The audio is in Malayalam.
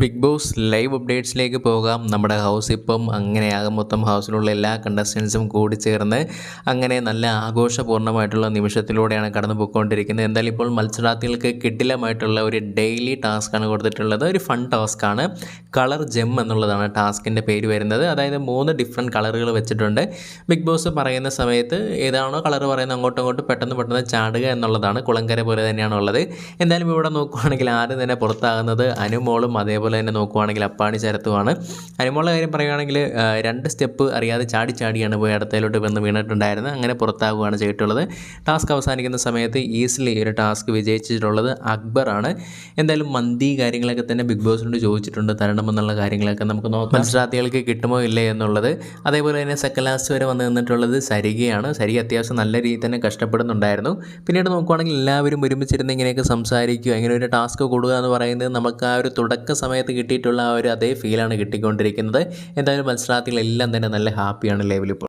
ബിഗ് ബോസ് ലൈവ് അപ്ഡേറ്റ്സിലേക്ക് പോകാം. നമ്മുടെ ഹൗസ് ഇപ്പം അങ്ങനെയാകും. മൊത്തം ഹൗസിലുള്ള എല്ലാ കണ്ടസ്റ്റൻസും കൂടിച്ചേർന്ന് അങ്ങനെ നല്ല ആഘോഷപൂർണ്ണമായിട്ടുള്ള നിമിഷത്തിലൂടെയാണ് കടന്നു പോയിക്കൊണ്ടിരിക്കുന്നത്. എന്തായാലും ഇപ്പോൾ മത്സരാർത്ഥികൾക്ക് കിടിലമായിട്ടുള്ള ഒരു ഡെയിലി ടാസ്ക്കാണ് കൊടുത്തിട്ടുള്ളത്. ഒരു ഫൺ ടാസ്ക്കാണ്. കളർ ജെം എന്നുള്ളതാണ് ടാസ്കിൻ്റെ പേര് വരുന്നത്. അതായത് 3 ഡിഫറെൻറ്റ് കളറുകൾ വെച്ചിട്ടുണ്ട്. ബിഗ് ബോസ് പറയുന്ന സമയത്ത് ഏതാണോ കളർ പറയുന്നത് അങ്ങോട്ടും പെട്ടെന്ന് ചാടുക എന്നുള്ളതാണ്. കുളങ്കര പോലെ തന്നെയാണ് ഉള്ളത്. എന്തായാലും ഇവിടെ നോക്കുകയാണെങ്കിൽ ആദ്യം തന്നെ പുറത്താകുന്നത് അനുമോളും അതേപോലെ തന്നെ നോക്കുകയാണെങ്കിൽ അപ്പാണി ശരത്തുമാണ്. അനുമോളുടെ കാര്യം പറയുകയാണെങ്കിൽ 2 സ്റ്റെപ്പ് അറിയാതെ ചാടിയാണ് പോയി അടുത്തയിലോട്ട് വന്ന് വീണിട്ടുണ്ടായിരുന്നത്. അങ്ങനെ പുറത്താകുകയാണ് ചെയ്തിട്ടുള്ളത്. ടാസ്ക് അവസാനിക്കുന്ന സമയത്ത് ഈസിലി ഒരു ടാസ്ക് വിജയിച്ചിട്ടുള്ളത് അക്ബറാണ്. എന്തായാലും മന്തി കാര്യങ്ങളൊക്കെ തന്നെ ബിഗ് ബോസിനോട് ചോദിച്ചിട്ടുണ്ട് തരണമെന്നുള്ള കാര്യങ്ങളൊക്കെ നമുക്ക് നോക്കാം. മത്സരാർത്ഥികൾക്ക് കിട്ടുമോ ഇല്ലേ എന്നുള്ളത്. അതേപോലെ തന്നെ സെക്കൻഡ് ലാസ്റ്റ് വരെ വന്ന് നിന്നിട്ടുള്ളത് സരികയാണ്. സരിക അത്യാവശ്യം നല്ല രീതിയിൽ തന്നെ കഷ്ടപ്പെടുന്നുണ്ടായിരുന്നു. പിന്നീട് നോക്കുകയാണെങ്കിൽ എല്ലാവരും ഒരുമിച്ചിരുന്ന് ഇങ്ങനെയൊക്കെ സംസാരിക്കുക, ഇങ്ങനെ ഒരു ടാസ്ക് കൊടുക്കുക എന്ന് പറയുന്നത് നമുക്ക് ആ ഒരു തുടക്ക സമയത്ത് കിട്ടിയിട്ടുള്ള ആ ഒരു അതേ ഫീലാണ് കിട്ടിക്കൊണ്ടിരിക്കുന്നത്. എന്തായാലും മത്സരാർത്ഥികളെല്ലാം തന്നെ നല്ല ഹാപ്പിയാണ് ലെവലിപ്പോൾ.